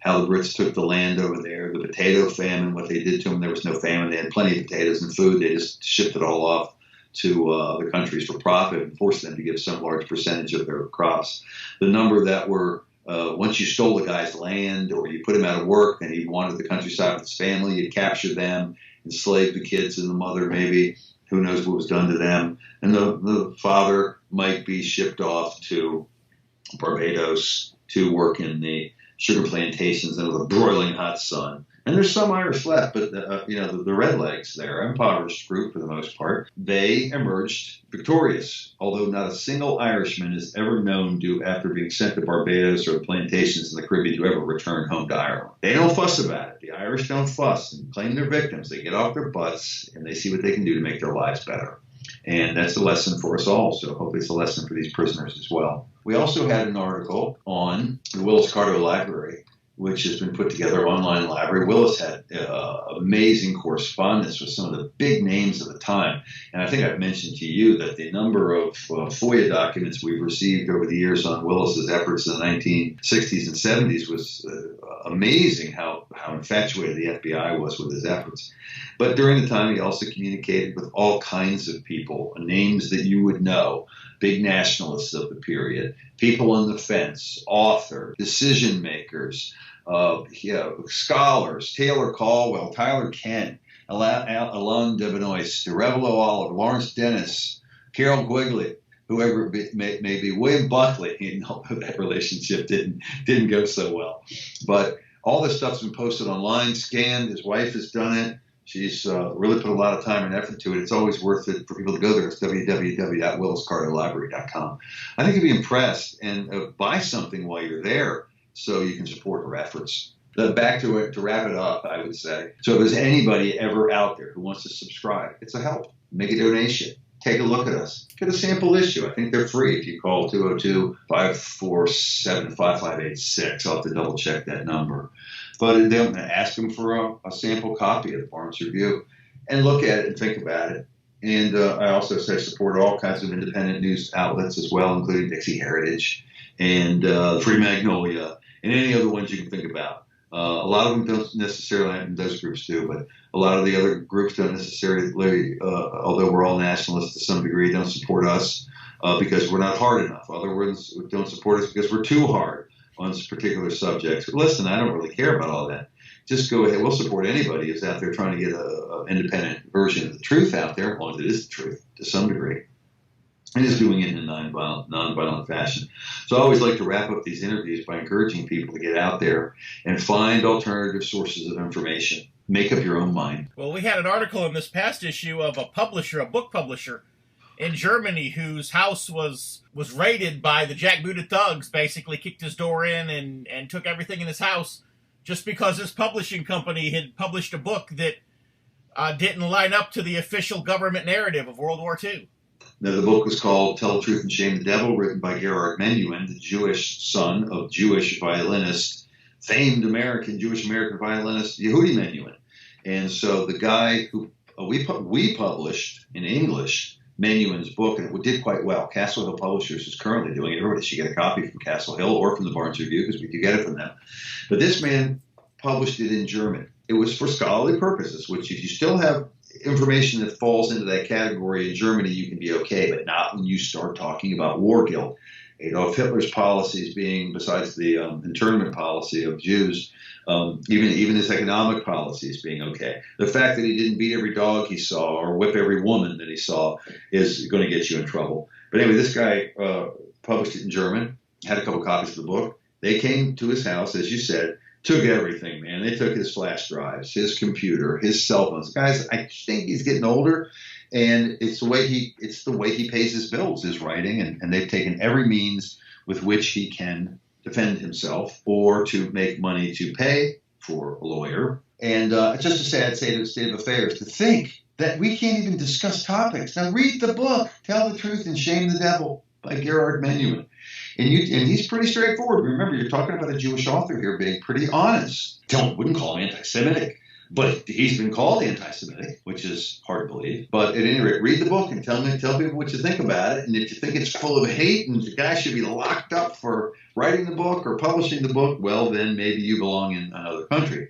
how the Brits took the land over there, the potato famine, what they did to them. There was no famine. They had plenty of potatoes and food. They just shipped it all off to the countries for profit and forced them to give some large percentage of their crops. The number that were, once you stole the guy's land or you put him out of work and he wanted the countryside with his family, you'd capture them, enslave the kids and the mother maybe. Who knows what was done to them. And the father might be shipped off to Barbados to work in the sugar plantations under the broiling hot sun. And there's some Irish left, but the Redlegs, they're an impoverished group for the most part. They emerged victorious, although not a single Irishman is ever known to, after being sent to Barbados or the plantations in the Caribbean, to ever return home to Ireland. They don't fuss about it. The Irish don't fuss and claim their victims. They get off their butts and they see what they can do to make their lives better. And that's a lesson for us all. So hopefully it's a lesson for these prisoners as well. We also had an article on the Willis Carto Library, which has been put together, an online library. Willis had amazing correspondence with some of the big names of the time. And I think I've mentioned to you that the number of FOIA documents we've received over the years on Willis's efforts in the 1960s and 70s was amazing how infatuated the FBI was with his efforts. But during the time, he also communicated with all kinds of people, names that you would know, big nationalists of the period, people on the fence, authors, decision makers, scholars, Taylor Caldwell, Tyler Kent, Alain Devenois, Derevalo Oliver, Lawrence Dennis, Carol Quigley, whoever it may be, William Buckley. You know, that relationship didn't go so well. But all this stuff's been posted online, scanned. His wife has done it. She's really put a lot of time and effort to it. It's always worth it for people to go there. It's www.williscartolibrary.com. I think you'll be impressed and buy something while you're there so you can support her efforts. Back to it, to wrap it up, I would say. So if there's anybody ever out there who wants to subscribe, it's a help. Make a donation. Take a look at us. Get a sample issue. I think they're free if you call 202-547-5586. I'll have to double check that number. But they'll ask them for a sample copy of the Barnes Review and look at it and think about it. And I also say support all kinds of independent news outlets as well, including Dixie Heritage and Free Magnolia and any other ones you can think about. A lot of them don't necessarily, and those groups do, but a lot of the other groups don't necessarily, although we're all nationalists to some degree, don't support us because we're not hard enough. Other ones don't support us because we're too hard on particular subjects. But listen, I don't really care about all that. Just go ahead. We'll support anybody who's out there trying to get an independent version of the truth out there, as long as it is the truth to some degree, and is doing it in a nonviolent fashion. So I always like to wrap up these interviews by encouraging people to get out there and find alternative sources of information. Make up your own mind. Well, we had an article in this past issue of a book publisher in Germany whose house was raided by the jackbooted thugs, basically kicked his door in and took everything in his house just because his publishing company had published a book that didn't line up to the official government narrative of World War II. Now, the book was called Tell the Truth and Shame the Devil, written by Gerhard Menuhin, the Jewish son of Jewish violinist, famed Jewish American violinist Yehudi Menuhin. And so the guy who we published in English Menuhin's book, and it did quite well. Castle Hill Publishers is currently doing it. Everybody should get a copy from Castle Hill or from the Barnes Review because we do get it from them. But this man published it in German. It was for scholarly purposes, which if you still have information that falls into that category in Germany, you can be okay, but not when you start talking about war guilt. Adolf Hitler's policies being, besides the internment policy of Jews, even his economic policies being okay. The fact that he didn't beat every dog he saw or whip every woman that he saw is going to get you in trouble. But anyway, this guy published it in German, had a couple copies of the book. They came to his house, as you said, took everything, man. They took his flash drives, his computer, his cell phones. Guys, I think he's getting older, and it's the way he pays his bills, his writing, and they've taken every means with which he can defend himself or to make money to pay for a lawyer. And it's just a sad state of affairs to think that we can't even discuss topics. Now read the book, Tell the Truth and Shame the Devil by Gerhard Menuhin. And he's pretty straightforward. Remember, you're talking about a Jewish author here being pretty honest. Wouldn't call him anti-Semitic, but he's been called anti-Semitic, which is hard to believe. But at any rate, read the book and tell people what you think about it. And if you think it's full of hate and the guy should be locked up for writing the book or publishing the book, well, then maybe you belong in another country.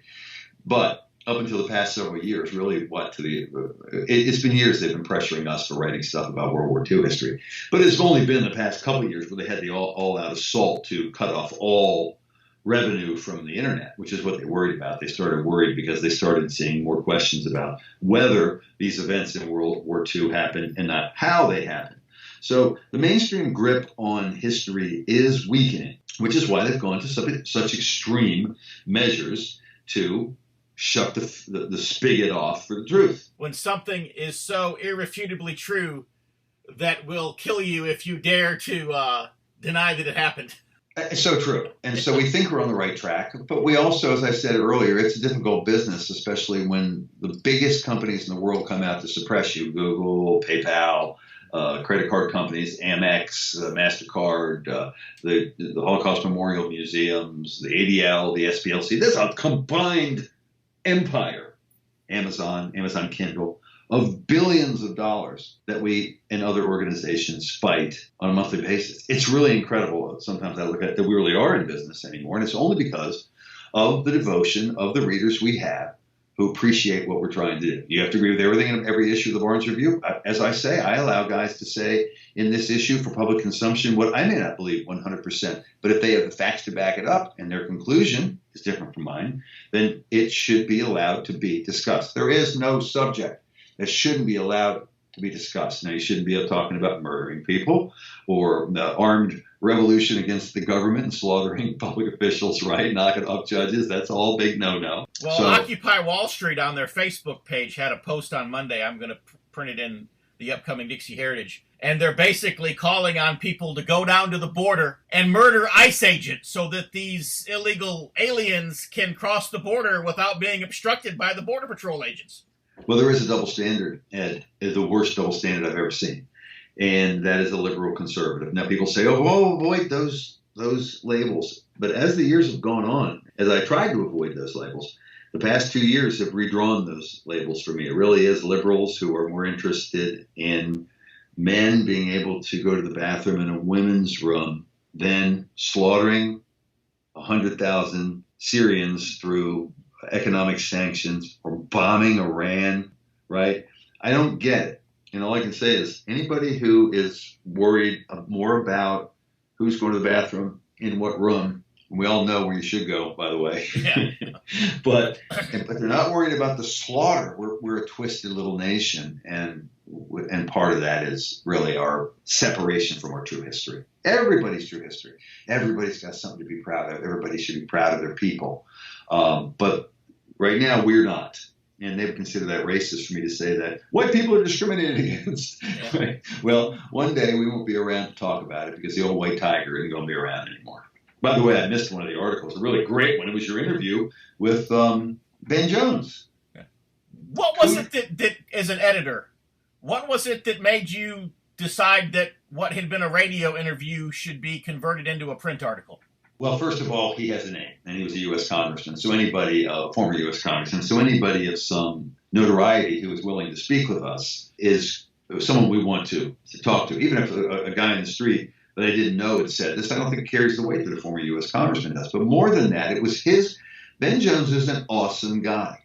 But up until the past several years, really, it's been years they've been pressuring us for writing stuff about World War II history. But it's only been the past couple of years where they had the all-out assault to cut off all revenue from the internet, which is what they worried about. They started worried because they started seeing more questions about whether these events in World War II happened and not how they happened. So the mainstream grip on history is weakening, which is why they've gone to such extreme measures to shut the spigot off for the truth. When something is so irrefutably true that will kill you if you dare to deny that it happened. It's so true. And so we think we're on the right track. But we also, as I said earlier, it's a difficult business, especially when the biggest companies in the world come out to suppress you. Google, PayPal, credit card companies, Amex, MasterCard, the Holocaust Memorial Museums, the ADL, the SPLC. There's a combined empire, Amazon Kindle, of billions of dollars that we and other organizations fight on a monthly basis. It's really incredible. Sometimes I look at that we really are in business anymore, and it's only because of the devotion of the readers we have who appreciate what we're trying to do. You have to agree with everything in every issue of the Barnes Review. As I say, I allow guys to say in this issue for public consumption what I may not believe 100%. But if they have the facts to back it up and their conclusion is different from mine, then it should be allowed to be discussed. There is no subject that shouldn't be allowed to be discussed. Now, you shouldn't be talking about murdering people or the armed revolution against the government and slaughtering public officials, right? Knocking up judges. That's all big no-no. Well, so, Occupy Wall Street on their Facebook page had a post on Monday. I'm going to print it in the upcoming Dixie Heritage. And they're basically calling on people to go down to the border and murder ICE agents so that these illegal aliens can cross the border without being obstructed by the Border Patrol agents. Well, there is a double standard, Ed. It's the worst double standard I've ever seen. And that is a liberal conservative. Now, people say, avoid those labels. But as the years have gone on, as I tried to avoid those labels, The past 2 years have redrawn those labels for me. It really is liberals who are more interested in men being able to go to the bathroom in a women's room than slaughtering 100,000 Syrians through economic sanctions or bombing Iran, right? I don't get it. And all I can say is anybody who is worried more about who's going to the bathroom in what room, we all know where you should go, by the way. Yeah. but they're not worried about the slaughter. We're a twisted little nation, and part of that is really our separation from our true history. Everybody's true history. Everybody's got something to be proud of. Everybody should be proud of their people. But right now we're not. And they would consider that racist for me to say that white people are discriminated against. Yeah. Right? Well, one day we won't be around to talk about it because the old white tiger isn't going to be around anymore. By the way, I missed one of the articles, a really great one. It was your interview with Ben Jones. What was it that, as an editor, what was it that made you decide that what had been a radio interview should be converted into a print article? Well, first of all, he has a name, and he was a U.S. congressman. So anybody, former U.S. congressman, so anybody of some notoriety who is willing to speak with us is someone we want to talk to. Even if a guy in the street that I didn't know had said this, I don't think it carries the weight that a former U.S. congressman does. But more than that, it was Ben Jones is an awesome guy.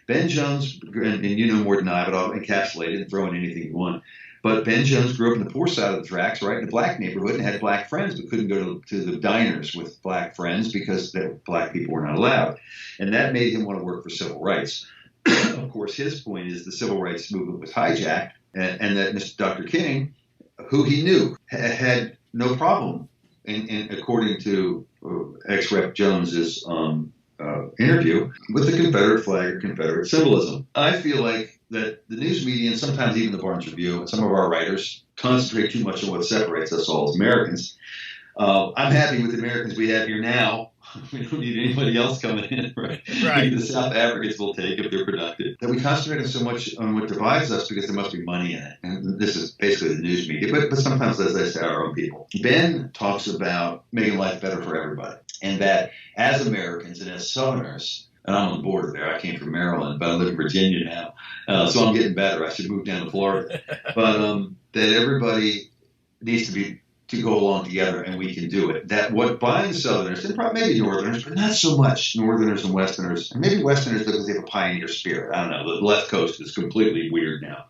Ben Jones, and you know more than I, but I'll encapsulate it and throw in anything you want. But Ben Jones grew up in the poor side of the tracks, right, in a black neighborhood, and had black friends, but couldn't go to the diners with black friends because black people were not allowed. And that made him want to work for civil rights. Of course, his point is the civil rights movement was hijacked, and that Mr. Dr. King, who he knew, had no problem, according to ex-Rep. Jones's interview, with the Confederate flag or Confederate symbolism. I feel like that the news media and sometimes even the Barnes Review and some of our writers concentrate too much on what separates us all as Americans. I'm happy with the Americans we have here now. We don't need anybody else coming in, right? Right. The South Africans will take if they're productive. That we concentrate so much on what divides us because there must be money in it. And this is basically the news media, but sometimes, as I say, our own people. Ben talks about making life better for everybody. And that as Americans and as Southerners, and I'm on the border there. I came from Maryland, but I live in Virginia now. So I'm getting better. I should move down to Florida. But that everybody needs to go along together, and we can do it. That what binds Southerners, and probably maybe Northerners, but not so much Northerners and Westerners, and maybe Westerners because they have a pioneer spirit. I don't know. The left coast is completely weird now,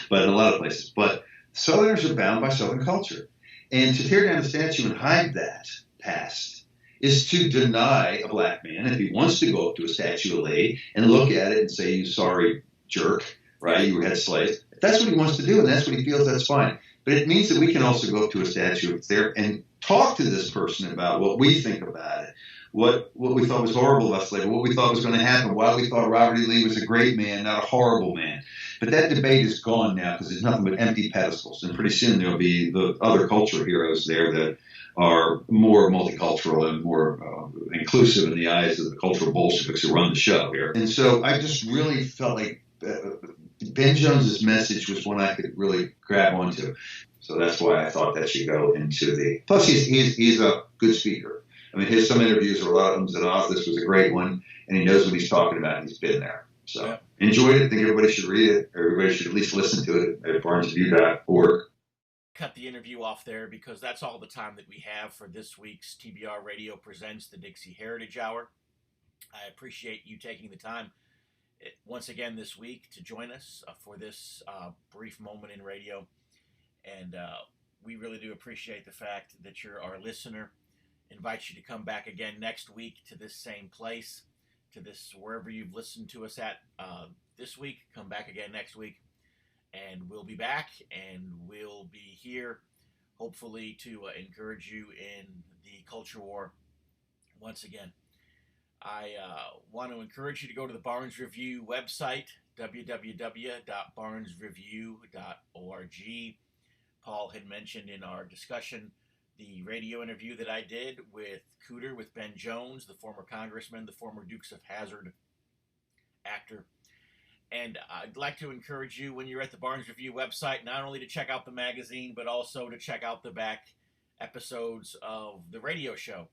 but in a lot of places. But Southerners are bound by Southern culture. And to tear down the statue and hide that past is to deny a black man, if he wants to go up to a statue of lady and look at it and say, you sorry jerk, right, you had slaves. If that's what he wants to do and that's what he feels, that's fine. But it means that we can also go up to a statue there and talk to this person about what we think about it, what we thought was horrible about slavery, what we thought was going to happen, why we thought Robert E. Lee was a great man, not a horrible man. But that debate is gone now because there's nothing but empty pedestals. And pretty soon there'll be the other culture heroes there that are more multicultural and more inclusive in the eyes of the cultural Bolsheviks who run the show here. And so I just really felt like Ben Jones's message was one I could really grab onto. So that's why I thought that should go into the... Plus, he's a good speaker. I mean, some interviews are a lot of ums and ahs. This was a great one, and he knows what he's talking about, and he's been there. So enjoyed it. I think everybody should read it. Everybody should at least listen to it at barnesreview.org. Cut the interview off there because that's all the time that we have for this week's TBR Radio Presents the Dixie Heritage Hour. I appreciate you taking the time once again this week to join us for this brief moment in radio. And we really do appreciate the fact that you're our listener. Invite you to come back again next week to this same place, to this wherever you've listened to us at this week. Come back again next week. And we'll be back, and we'll be here, hopefully, to encourage you in the culture war once again. I want to encourage you to go to the Barnes Review website, www.barnesreview.org. Paul had mentioned in our discussion the radio interview that I did with Cooter, with Ben Jones, the former congressman, the former Dukes of Hazzard actor. And I'd like to encourage you, when you're at the Barnes Review website, not only to check out the magazine, but also to check out the back episodes of the radio show.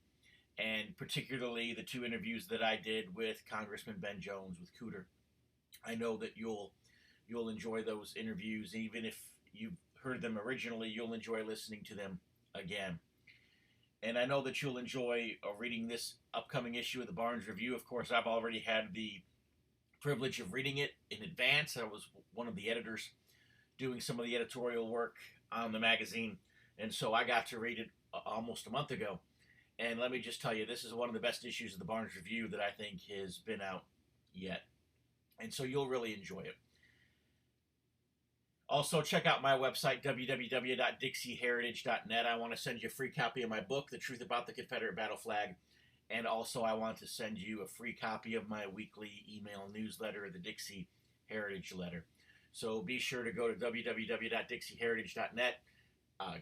and particularly the 2 interviews that I did with Congressman Ben Jones with Cooter. I know that you'll enjoy those interviews. Even if you've heard them originally, you'll enjoy listening to them again. And I know that you'll enjoy reading this upcoming issue of the Barnes Review. Of course, I've already had the privilege of reading it in advance. I was one of the editors doing some of the editorial work on the magazine, and so I got to read it almost a month ago. And let me just tell you, this is one of the best issues of the Barnes Review that I think has been out yet. And so you'll really enjoy it. Also, check out my website, www.dixieheritage.net. I want to send you a free copy of my book, The Truth About the Confederate Battle Flag. And also, I want to send you a free copy of my weekly email newsletter, the Dixie Heritage Letter. So be sure to go to www.dixieheritage.net.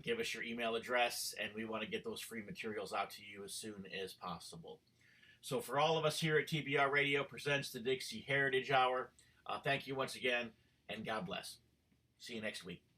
Give us your email address, and we want to get those free materials out to you as soon as possible. So for all of us here at TBR Radio presents the Dixie Heritage Hour, thank you once again, and God bless. See you next week.